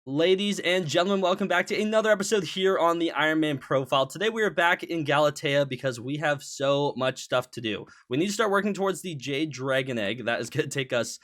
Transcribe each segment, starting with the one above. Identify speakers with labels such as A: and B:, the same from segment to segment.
A: Ladies and gentlemen, welcome back to another episode here on the Iron Man profile. Today we are back in Galatea because we have so much stuff to do. We need to start working towards the Jade Dragon Egg. That is going to take us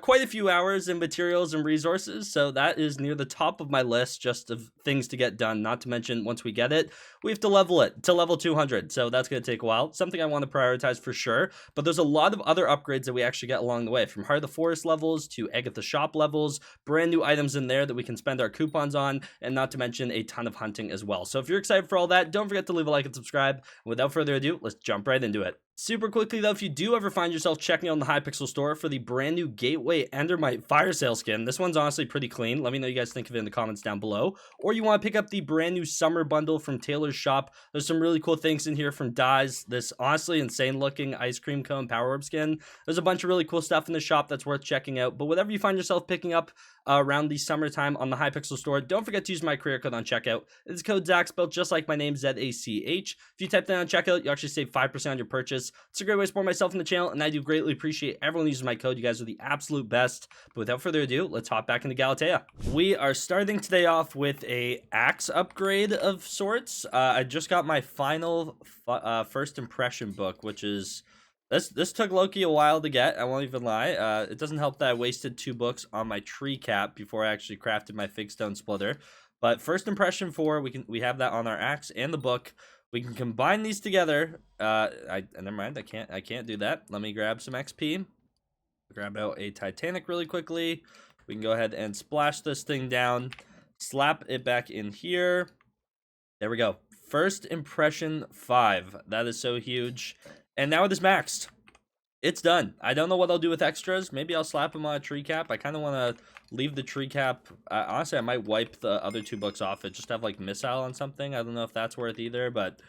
A: quite a few hours in materials and resources, so that is near the top of my list just of things to get done. Not to mention, once we get it, we have to level it to level 200, so that's going to take a while. Something I want to prioritize for sure, but there's a lot of other upgrades that we actually get along the way, from Heart of the Forest levels to Agatha shop levels, brand new items in there that we can spend our coupons on, and not to mention a ton of hunting as well. So if you're excited for all that, don't forget to leave a like and subscribe. Without further ado, let's jump right into it. Super quickly though, if you do ever find yourself checking out the Hypixel store for the brand new Gateway Endermite Fire Sale skin, this one's honestly pretty clean. Let me know what you guys think of it in the comments down below. Or you want to pick up the brand new summer bundle from Taylor's shop. There's some really cool things in here, from dyes, this honestly insane looking ice cream cone power orb skin. There's a bunch of really cool stuff in the shop that's worth checking out. But whatever you find yourself picking up around the summertime on the Hypixel store, don't forget to use my career code on checkout. It's code Zach, spelled just like my name, Z-A-C-H. If you type that on checkout, you actually save 5% on your purchase. It's a great way to support myself and the channel, and I do greatly appreciate everyone using my code. You guys are the absolute best. But without further ado, let's hop back into Galatea. We are starting today off with a axe upgrade of sorts. I just got my final first impression book, which is this took Loki a while to get. I won't even lie. It doesn't help that I wasted 2 books on my tree cap before I actually crafted my fig stone splitter. But first impression 4, we have that on our axe and the book. We can combine these together. Never mind. I can't do that. Let me grab some XP. Grab out a Titanic really quickly. We can go ahead and splash this thing down. Slap it back in here. There we go. First impression 5. That is so huge. And now it is maxed. It's done. I don't know what I'll do with extras. Maybe I'll slap them on a tree cap. I kind of want to leave the tree cap. Honestly, I might wipe the other 2 books off it. Just have like missile on something. I don't know if that's worth either, but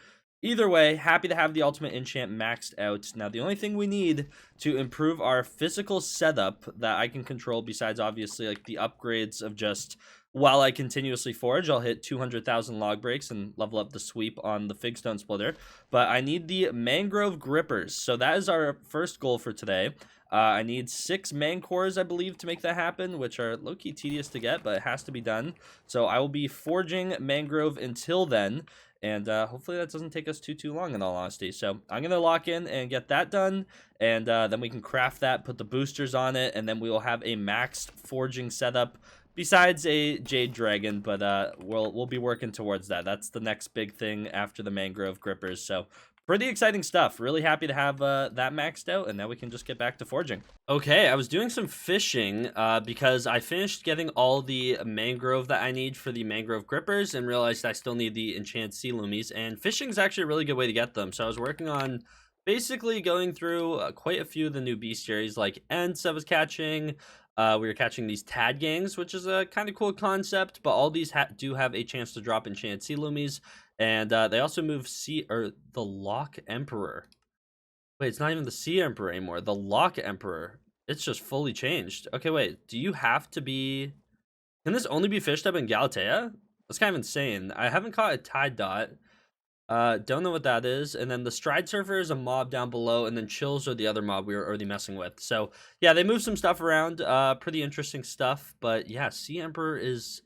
A: either way, happy to have the ultimate enchant maxed out. Now, the only thing we need to improve our physical setup that I can control, besides obviously like the upgrades of just while I continuously forge, I'll hit 200,000 log breaks and level up the sweep on the fig stone splitter. But I need the mangrove grippers. So that is our first goal for today. I need 6 mancores, I believe, to make that happen, which are low-key tedious to get, but it has to be done. So I will be forging mangrove until then. And hopefully that doesn't take us too long, in all honesty. So I'm going to lock in and get that done. And then we can craft that, put the boosters on it, and then we will have a maxed forging setup besides a Jade Dragon. But we'll be working towards that. That's the next big thing after the mangrove grippers. So pretty exciting stuff. Really happy to have that maxed out, and now we can just get back to forging. Okay, I was doing some fishing because I finished getting all the mangrove that I need for the mangrove grippers and realized I still need the enchanted sea loomies, and fishing is actually a really good way to get them. So I was working on basically going through quite a few of the new bestiaries, like Ents I was catching. We were catching these Tad gangs, which is a kind of cool concept, but all these do have a chance to drop enchanted sea loomies. And they also move the Lock Emperor. Wait, it's not even the Sea Emperor anymore. The Lock Emperor. It's just fully changed. Okay, wait. Do you have to be... Can this only be fished up in Galatea? That's kind of insane. I haven't caught a Tide Dot. Don't know what that is. And then the Stride Surfer is a mob down below, and then Chills are the other mob we were already messing with. So, yeah, they moved some stuff around. Pretty interesting stuff. But, yeah, Sea Emperor is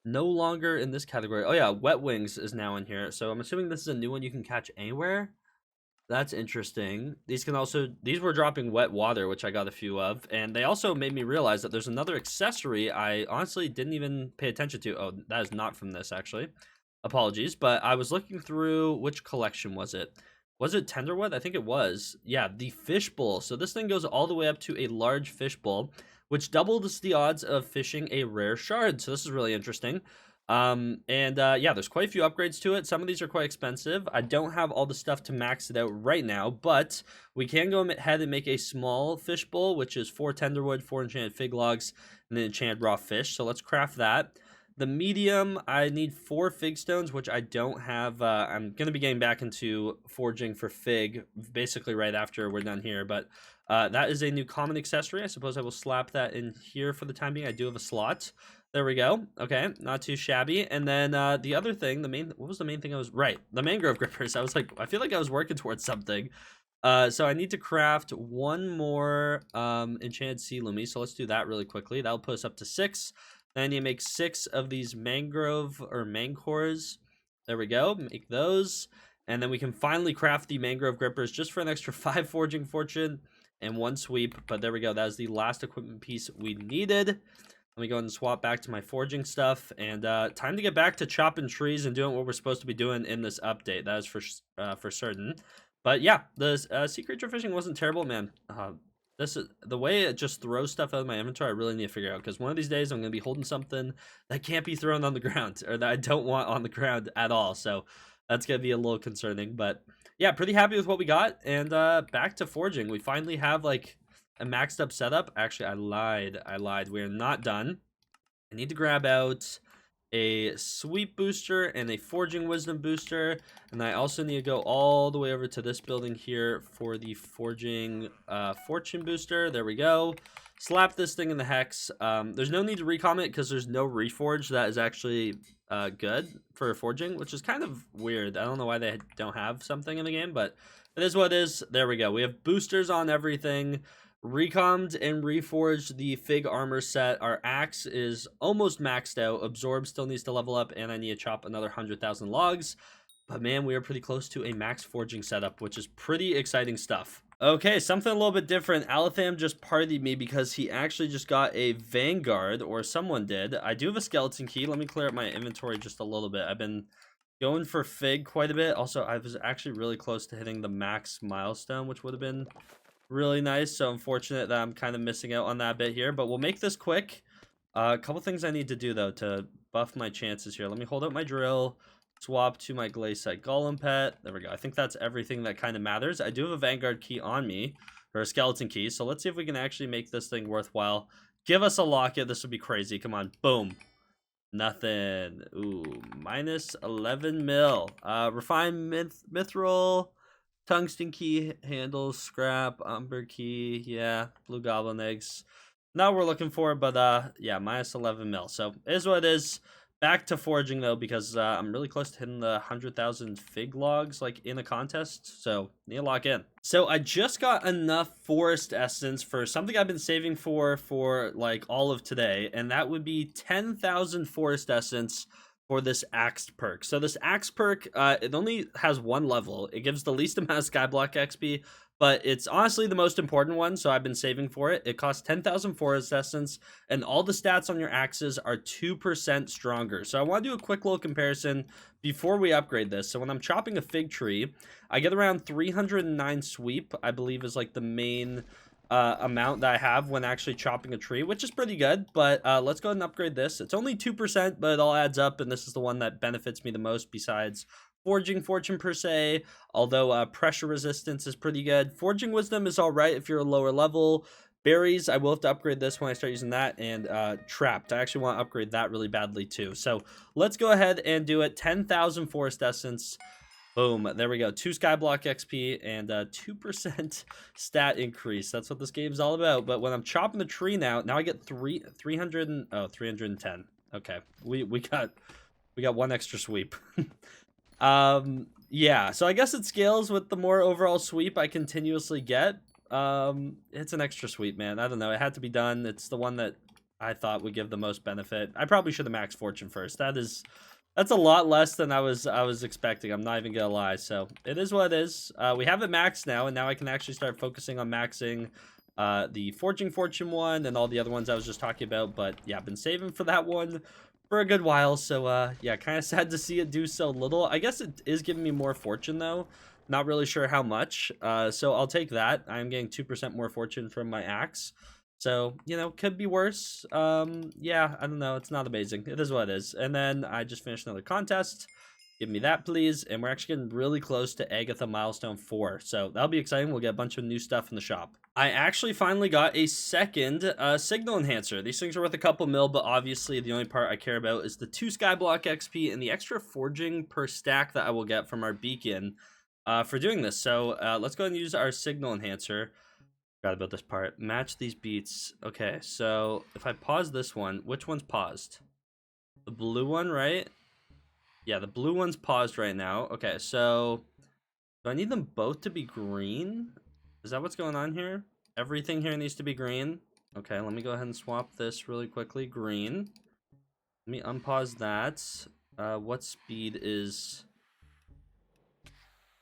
A: no longer in this category. Oh yeah, Wet Wings is now in here. So I'm assuming this is a new one you can catch anywhere. That's interesting. These were dropping wet water, which I got a few of. And they also made me realize that there's another accessory I honestly didn't even pay attention to. Oh, that is not from this, actually. Apologies. But I was looking through, which collection was it? Was it Tenderwood? I think it was. Yeah, the Fishbowl. So this thing goes all the way up to a large fishbowl, which doubles the odds of fishing a rare shard. So this is really interesting. Yeah, there's quite a few upgrades to it. Some of these are quite expensive. I don't have all the stuff to max it out right now, but we can go ahead and make a small fishbowl, which is 4 tenderwood, 4 enchanted fig logs, and then enchanted raw fish. So let's craft that. The medium, I need 4 fig stones, which I don't have. I'm going to be getting back into forging for fig basically right after we're done here. But that is a new common accessory. I suppose I will slap that in here for the time being. I do have a slot. There we go. Okay, not too shabby. And then the other thing, what was the main thing the mangrove grippers. I was like, I feel like I was working towards something. So I need to craft 1 more enchanted sea loomy. So let's do that really quickly. That'll put us up to 6. Then you make 6 of these mangrove or mangcores. There we go. Make those. And then we can finally craft the mangrove grippers just for an extra 5 forging fortune and 1 sweep. But there we go. That is the last equipment piece we needed. Let me go ahead and swap back to my forging stuff. And time to get back to chopping trees and doing what we're supposed to be doing in this update. That is for certain. But yeah, the sea creature fishing wasn't terrible, man. This is the way it just throws stuff out of my inventory. I really need to figure out, because one of these days I'm going to be holding something that can't be thrown on the ground, or that I don't want on the ground at all. So that's going to be a little concerning. But yeah, pretty happy with what we got. And back to forging. We finally have like a maxed up setup. Actually, I lied. We're not done. I need to grab out a sweep booster and a forging wisdom booster, and I also need to go all the way over to this building here for the forging fortune booster. There we go. Slap this thing in the hex. There's no need to recom it because there's no reforge that is actually good for forging, which is kind of weird. I don't know why they don't have something in the game, but it is what it is. There we go. We have boosters on everything. Recommed and reforged the Fig armor set. Our axe is almost maxed out. Absorb still needs to level up, and I need to chop another 100,000 logs. But man, we are pretty close to a max forging setup, which is pretty exciting stuff. Okay, something a little bit different. Alatham just partied me because he actually just got a Vanguard, or someone did. I do have a skeleton key. Let me clear up my inventory just a little bit. I've been going for Fig quite a bit. Also, I was actually really close to hitting the max milestone, which would have been really nice. So unfortunate that I'm kind of missing out on that bit here, but we'll make this quick. A couple things I need to do though to buff my chances here. Let me hold out my drill, swap to my Glaciate Golem pet. There we go. I think that's everything that kind of matters. I do have a Vanguard key on me, or a skeleton key, so let's see if we can actually make this thing worthwhile. Give us a locket. This would be crazy. Come on. Boom. Nothing. Ooh, minus 11 mil. Refined mithril, tungsten key, handles, scrap, umber key, yeah, blue goblin eggs. Not what we're looking for, but yeah, minus 11 mil. So it is what it is. Back to forging though, because I'm really close to hitting the 100,000 fig logs like in a contest, so need to lock in. So I just got enough forest essence for something I've been saving for like all of today, and that would be 10,000 forest essence for this axe perk. So this axe perk, it only has 1 level. It gives the least amount of skyblock XP, but it's honestly the most important one, so I've been saving for it. It costs 10,000 forest essence, and all the stats on your axes are 2% stronger. So I want to do a quick little comparison before we upgrade this. So when I'm chopping a fig tree, I get around 309 sweep, I believe is like the main amount that I have when actually chopping a tree, which is pretty good. But let's go ahead and upgrade this. It's only 2%, but it all adds up, and this is the one that benefits me the most besides forging fortune per se, although pressure resistance is pretty good. Forging wisdom is all right if you're a lower level. Berries, I will have to upgrade this when I start using that. And trapped, I actually want to upgrade that really badly too. So let's go ahead and do it. 10,000 forest essence. Boom, there we go. 2 skyblock XP and 2% stat increase. That's what this game's all about. But when I'm chopping the tree now I get 310. Okay, we got 1 extra sweep. Yeah, so I guess it scales with the more overall sweep I continuously get. It's an extra sweep, man. I don't know, it had to be done. It's the one that I thought would give the most benefit. I probably should have maxed fortune first. That's a lot less than I was expecting. I'm not even gonna lie. So it is what it is. We have it maxed now, and now I can actually start focusing on maxing the forging fortune one and all the other ones I was just talking about. But yeah, I've been saving for that one for a good while. So yeah, kind of sad to see it do so little. I guess it is giving me more fortune though. Not really sure how much. So I'll take that. I'm getting 2% more fortune from my axe. So, you know, could be worse. Yeah, I don't know. It's not amazing. It is what it is. And then I just finished another contest. Give me that, please. And we're actually getting really close to Agatha milestone 4. So that'll be exciting. We'll get a bunch of new stuff in the shop. I actually finally got a second signal enhancer. These things are worth a couple mil, but obviously the only part I care about is the 2 skyblock XP and the extra forging per stack that I will get from our beacon for doing this. So let's go ahead and use our signal enhancer. Forgot about this part. Match these beats. Okay, so if I pause this one, which one's paused? The blue one, right? Yeah, the blue one's paused right now. Okay, so do I need them both to be green? Is that what's going on here? Everything here needs to be green. Okay, let me go ahead and swap this really quickly. Green. Let me unpause that. What speed is...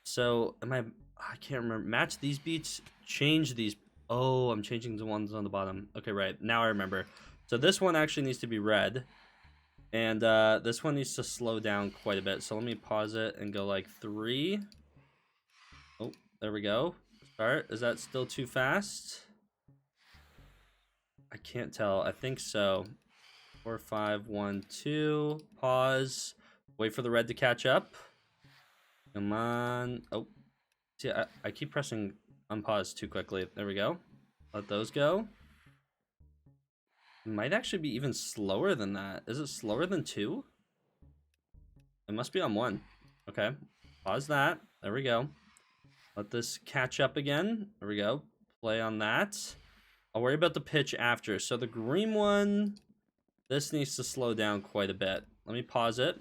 A: So, I can't remember. Match these beats, change these... Oh, I'm changing the ones on the bottom. Okay, right. Now I remember. So this one actually needs to be red. And this one needs to slow down quite a bit. So let me pause it and go like 3. Oh, there we go. Start. Is that still too fast? I can't tell. I think so. 4, 5, 1, 2. Pause. Wait for the red to catch up. Come on. Oh, see, I keep pressing unpause too quickly. There we go. Let those go. It might actually be even slower than that. Is it slower than 2? It must be on 1. Okay. Pause that. There we go. Let this catch up again. There we go. Play on that. I'll worry about the pitch after. So the green one, this needs to slow down quite a bit. Let me pause it.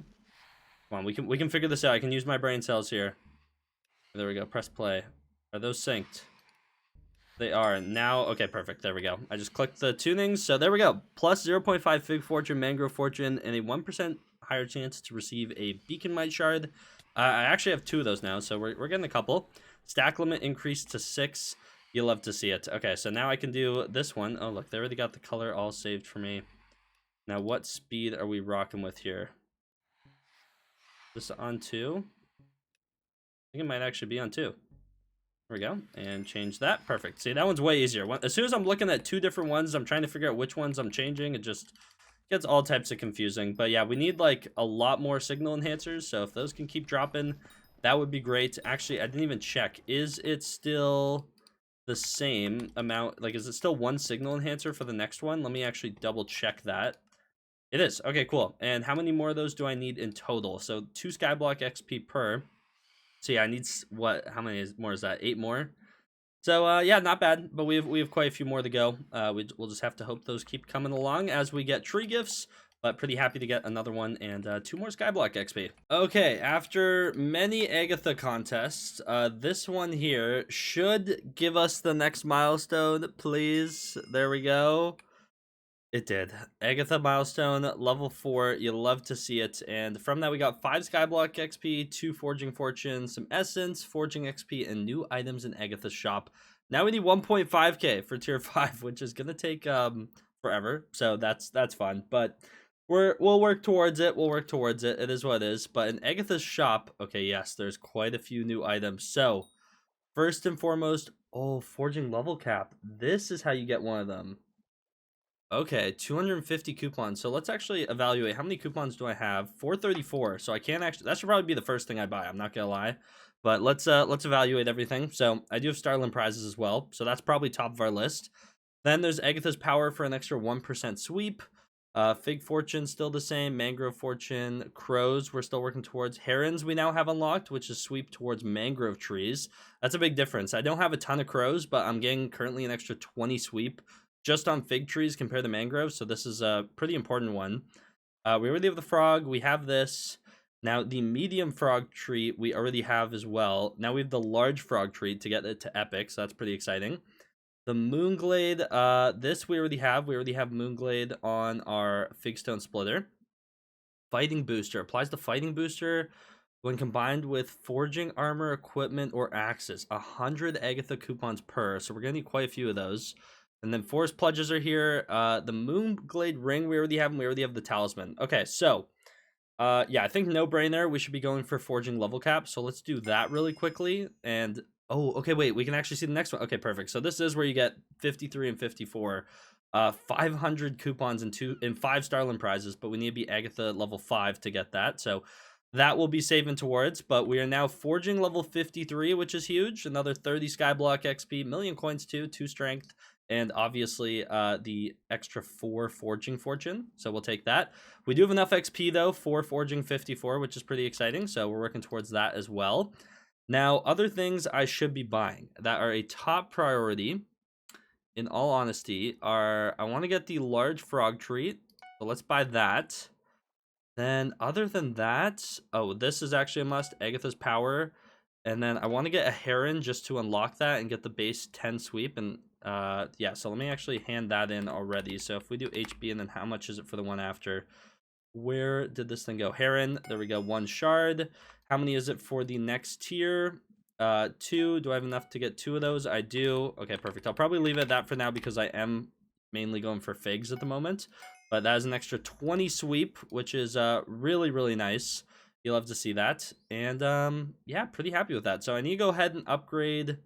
A: Come on, we can figure this out. I can use my brain cells here. There we go. Press play. Are those synced? They are. Now, okay, perfect. There we go. I just clicked the tunings. So there we go. Plus 0.5 Fig Fortune, Mangrove Fortune, and a 1% higher chance to receive a Beacon Mite Shard. I actually have 2 of those now, so we're getting a couple. Stack limit increased to 6. You'll love to see it. Okay, so now I can do this one. Oh, look, they already got the color all saved for me. Now, what speed are we rocking with here? This on 2? I think it might actually be on 2. There we go. And change that. Perfect. See, that one's way easier. As soon as I'm looking at 2 different ones, I'm trying to figure out which ones I'm changing. It just gets all types of confusing. But yeah, we need like a lot more signal enhancers. So if those can keep dropping, that would be great. Actually, I didn't even check. Is it still the same amount? Like, is it still 1 signal enhancer for the next one? Let me actually double check that. It is. Okay, cool. And how many more of those do I need in total? So 2 Skyblock XP per. So yeah, I need what? How many more is that? 8 more. So yeah, not bad. But we have quite a few more to go. We'll just have to hope those keep coming along as we get tree gifts. But pretty happy to get another one and 2 more Skyblock XP. Okay, after many Agatha contests, this one here should give us the next milestone, please. There we go. It did. Agatha milestone, level 4. You'll love to see it. And from that, we got 5 Skyblock XP, 2 Forging Fortune, some Essence, Forging XP, and new items in Agatha's shop. Now we need 1.5k for tier 5, which is going to take forever. So that's fun. But we'll work towards it. We'll work towards it. It is what it is. But in Agatha's shop, okay, yes, there's quite a few new items. So first and foremost, oh, Forging level cap. This is how you get one of them. Okay, 250 coupons. So let's actually evaluate how many coupons do I have. 434. So I can't actually, that should probably be the first thing I buy. I'm not gonna lie, but let's evaluate everything. So I do have Starland prizes as well. So that's probably top of our list. Then there's Agatha's power for an extra 1% sweep. Fig Fortune still the same. Mangrove Fortune. Crows we're still working towards. Herons we now have unlocked, which is sweep towards mangrove trees. That's a big difference. I don't have a ton of crows, but I'm getting currently an extra 20 sweep just on fig trees compared to mangroves, so this is a pretty important one. We already have the frog. We have this. Now, the medium frog tree we already have as well. Now we have the large frog tree to get it to epic, so that's pretty exciting. The Moonglade, this we already have. We already have Moonglade on our Figstone Splitter. Fighting Booster. Applies the Fighting Booster when combined with Forging Armor, Equipment, or Axes. 100 Agatha coupons per, so we're going to need quite a few of those. And then Forest Pledges are here. The Moonglade Ring we already have, and we already have the Talisman. Okay, so, yeah, I think no-brainer. We should be going for Forging level cap, so let's do that really quickly. And, oh, okay, wait, we can actually see the next one. Okay, perfect. So this is where you get 53 and 54. 500 coupons in 5 Starland prizes, but we need to be Agatha level 5 to get that. So that will be saving towards, but we are now Forging level 53, which is huge. Another 30 Skyblock XP, million coins too, 2 strength. And obviously the extra 4 Forging Fortune, so we'll take that. We do have enough XP, though, for Forging 54, which is pretty exciting, so we're working towards that as well. Now, other things I should be buying that are a top priority, in all honesty, are I want to get the large frog treat, so let's buy that. Then, other than that, oh, this is actually a must, Agatha's power. And then I want to get a heron just to unlock that and get the base 10 sweep. And yeah, so let me actually hand that in already. So if we do HB and then how much is it for the one after? Where did this thing go? Heron. There we go. 1 shard. How many is it for the next tier? 2. Do I have enough to get 2 of those? I do. Okay, perfect. I'll probably leave it at that for now because I am mainly going for figs at the moment. But that is an extra 20 sweep, which is really, really nice. You'll love to see that. And yeah, pretty happy with that. So I need to go ahead and upgrade.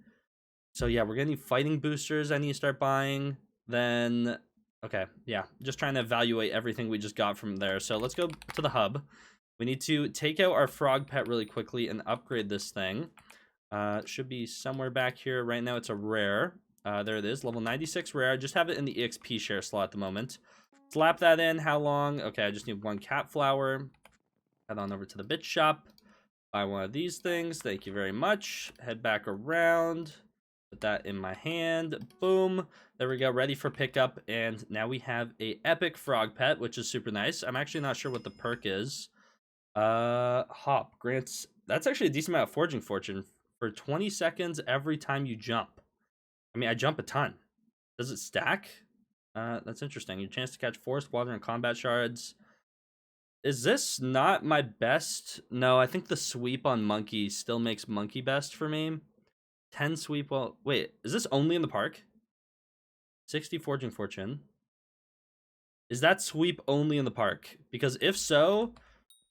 A: So yeah, we're getting fighting boosters I need to start buying. Then, okay, yeah, just trying to evaluate everything we just got from there. So let's go to the hub. We need to take out our frog pet really quickly and upgrade this thing. Should be somewhere back here. Right now it's a rare. There it is, level 96 rare. I just have it in the EXP share slot at the moment. Slap that in. How long? Okay, I just need 1 cat flower. Head on over to the bit shop. Buy one of these things. Thank you very much. Head back around. Put that in my hand. Boom. There we go. Ready for pickup. And now we have a epic frog pet, which is super nice. I'm actually not sure what the perk is. Hop grants. That's actually a decent amount of forging fortune for 20 seconds every time you jump. I mean, I jump a ton. Does it stack? That's interesting. Your chance to catch forest water and combat shards. Is this not my best? No, I think the sweep on monkey still makes monkey best for me. 10 sweep. Well, wait, is this only in the park? 60 forging fortune. Is that sweep only in the park? Because if so,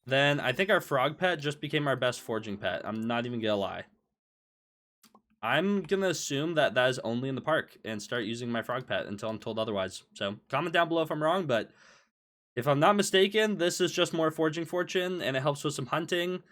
A: then I think our frog pet just became our best forging pet. I'm not even gonna lie. I'm gonna assume that that is only in the park and start using my frog pet until I'm told otherwise. So comment down below if I'm wrong, but if I'm not mistaken, this is just more forging fortune and it helps with some hunting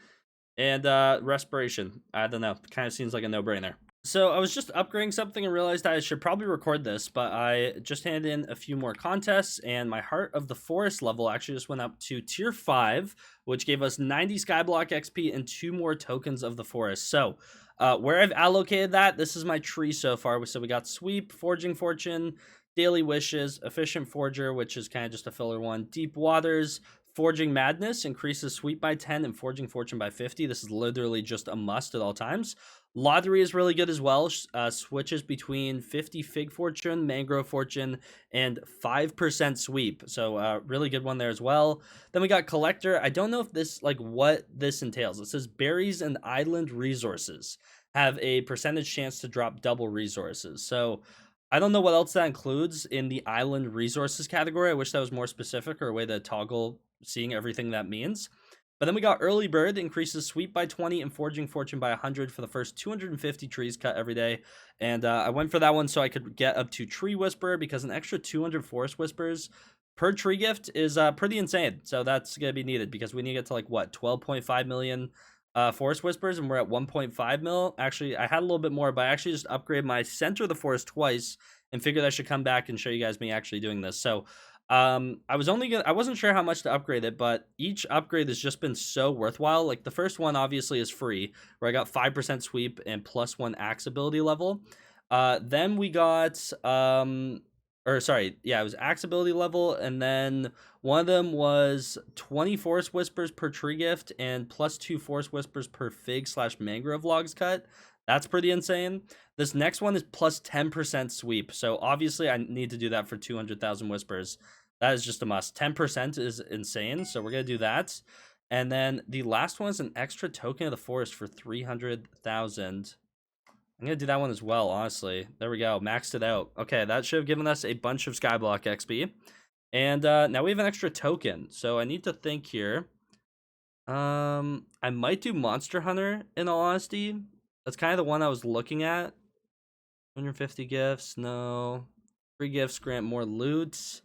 A: and respiration. I don't know, kind of seems like a no-brainer. So I was just upgrading something and realized I should probably record this, but I just handed in a few more contests and my Heart of the Forest level actually just went up to tier 5, which gave us 90 Skyblock XP and 2 more tokens of the forest. So where I've allocated that, this is my tree so far. So we got Sweep, Forging Fortune, Daily Wishes, Efficient Forger, which is kind of just a filler one, Deep Waters, Forging Madness, increases Sweep by 10 and Forging Fortune by 50. This is literally just a must at all times. Lottery is really good as well. Switches between 50 Fig Fortune, Mangrove Fortune, and 5% Sweep. So really good one there as well. Then we got Collector. I don't know if this, like, what this entails. It says berries and island resources have a percentage chance to drop double resources. So I don't know what else that includes in the island resources category. I wish that was more specific or a way to toggle seeing everything that means. But then we got Early Bird, increases Sweep by 20 and Forging Fortune by 100 for the first 250 trees cut every day. And I went for that one so I could get up to Tree Whisperer because an extra 200 Forest Whispers per tree gift is pretty insane. So that's going to be needed because we need to get to, like, what, 12.5 million Forest Whispers, and we're at 1.5 mil. Actually, I had a little bit more, but I actually just upgraded my Center of the Forest twice and figured I should come back and show you guys me actually doing this. So I wasn't sure how much to upgrade it, but each upgrade has just been so worthwhile. Like the first one obviously is free, where I got 5% sweep and +1 axe ability level. Then we got it was axe ability level, and then one of them was 20 Forest Whispers per tree gift and +2 Forest Whispers per fig/mangrove logs cut. That's pretty insane. This next one is +10% sweep. So obviously I need to do that for 200,000 whispers. That is just a must. 10% is insane. So we're going to do that. And then the last one is an extra token of the forest for 300,000. I'm going to do that one as well, honestly. There we go. Maxed it out. Okay, that should have given us a bunch of Skyblock XP. And now we have an extra token. So I need to think here. I might do Monster Hunter, in all honesty. That's kind of the one I was looking at. 250 gifts, no. Free gifts grant more loot.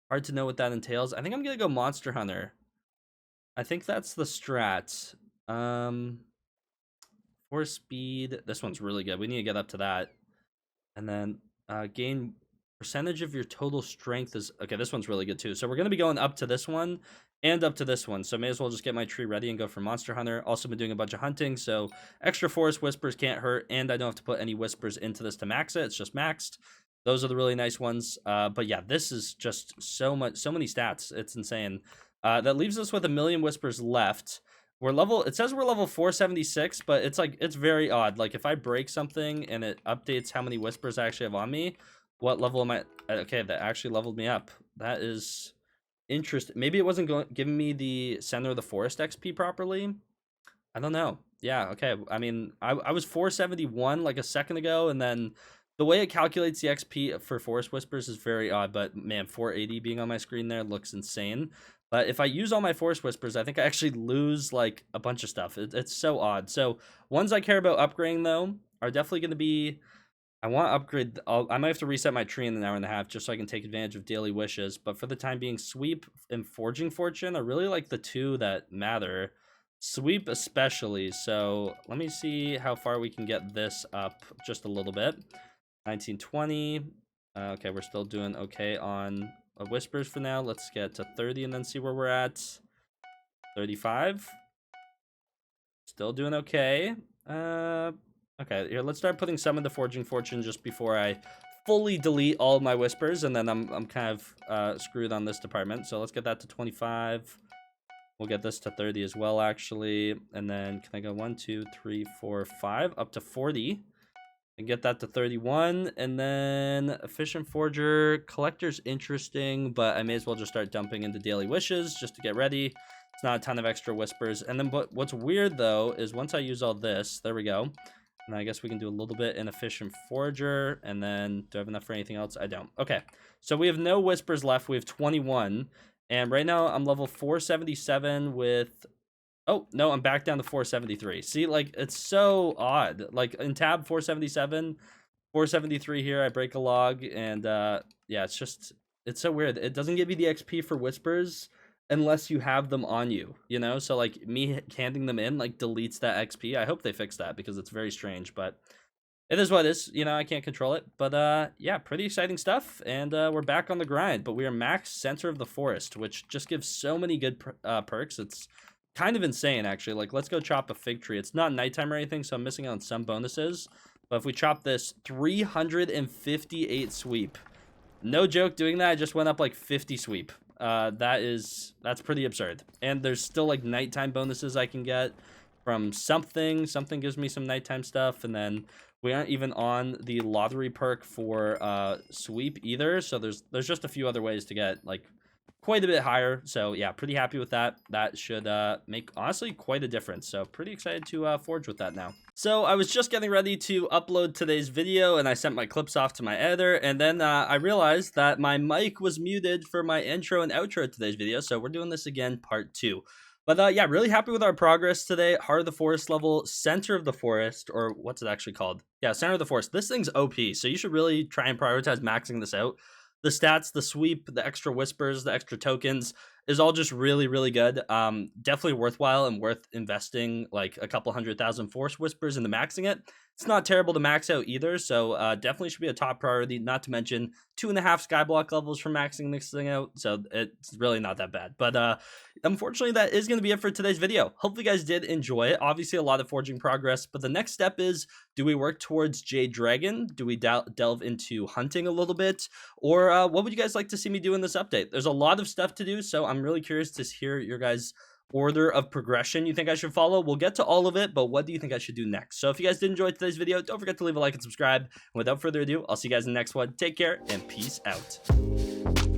A: Hard to know what that entails. I think I'm going to go Monster Hunter. I think that's the strat. Force speed. This one's really good. We need to get up to that. And then gain percentage of your total strength is... Okay, this one's really good too. So we're going to be going up to this one and up to this one. So may as well just get my tree ready and go for Monster Hunter. Also been doing a bunch of hunting, so extra Forest Whispers can't hurt, and I don't have to put any Whispers into this to max it. It's just maxed. Those are the really nice ones. But yeah, this is just so many stats. It's insane. That leaves us with 1 million Whispers left. It says we're level 476, but it's very odd. Like if I break something and it updates how many Whispers I actually have on me, what level am I? Okay, that actually leveled me up. That is Interesting. Maybe it wasn't giving me the center of the forest XP properly. I don't know. Yeah, okay. I mean, I was 471 like a second ago, and then the way it calculates the XP for Forest Whispers is very odd, but man, 480 being on my screen there looks insane. But if I use all my Forest Whispers, I think I actually lose like a bunch of stuff. It's so odd. So ones I care about upgrading though are definitely going to be, I want to upgrade. I might have to reset my tree in an hour and a half just so I can take advantage of daily wishes. But for the time being, Sweep and Forging Fortune are really like the two that matter. Sweep especially. So let me see how far we can get this up just a little bit. 1920. Okay, we're still doing okay on Whispers for now. Let's get to 30 and then see where we're at. 35. Still doing okay. Okay, here, let's start putting some into Forging Fortune just before I fully delete all of my Whispers, and then I'm kind of screwed on this department. So let's get that to 25. We'll get this to 30 as well, actually. And then can I go 1, 2, 3, 4, 5 up to 40 and get that to 31? And then Efficient Forger Collector's interesting, but I may as well just start dumping into Daily Wishes just to get ready. It's not a ton of extra Whispers. And then what's weird though is once I use all this, there we go. And I guess we can do a little bit in Efficient Forger. And then do I have enough for anything else? I don't. Okay, so we have no Whispers left. We have 21. And right now I'm level 477 with, oh, no, I'm back down to 473. See, like, it's so odd. Like, in tab 477, 473 here, I break a log, and, yeah, it's so weird. It doesn't give you the XP for Whispers unless you have them on you, you know? So, like, me handing them in, like, deletes that XP. I hope they fix that because it's very strange, but it is what it is. You know, I can't control it. But, yeah, pretty exciting stuff. And we're back on the grind. But we are max Center of the Forest, which just gives so many good perks. It's kind of insane, actually. Like, let's go chop a fig tree. It's not nighttime or anything, so I'm missing out on some bonuses. But if we chop this, 358 sweep. No joke doing that. I just went up, like, 50 sweep. That's pretty absurd. And there's still, like, nighttime bonuses I can get from something. Something gives me some nighttime stuff, and then we aren't even on the lottery perk for sweep either, so there's just a few other ways to get like quite a bit higher. So yeah, pretty happy with that. That should make honestly quite a difference. So pretty excited to forge with that now. So I was just getting ready to upload today's video, and I sent my clips off to my editor, and then I realized that my mic was muted for my intro and outro to today's video. So we're doing this again, part 2. But yeah, really happy with our progress today. Heart of the Forest level, Center of the Forest, or what's it actually called? Yeah, Center of the Forest. This thing's OP, so you should really try and prioritize maxing this out. The stats, the sweep, the extra Whispers, the extra tokens is all just really, really good. Definitely worthwhile and worth investing like a couple 100,000 Forest Whispers into maxing it. It's not terrible to max out either, so definitely should be a top priority, not to mention 2.5 Skyblock levels for maxing this thing out, so it's really not that bad. But unfortunately, that is going to be it for today's video. Hopefully you guys did enjoy it. Obviously, a lot of forging progress, but the next step is, do we work towards Jade Dragon? Do we delve into hunting a little bit? Or what would you guys like to see me do in this update? There's a lot of stuff to do, so I'm really curious to hear your guys' order of progression you think I should follow. We'll get to all of it, but what do you think I should do next? So if you guys did enjoy today's video, don't forget to leave a like and subscribe. And without further ado, I'll see you guys in the next one. Take care and peace out.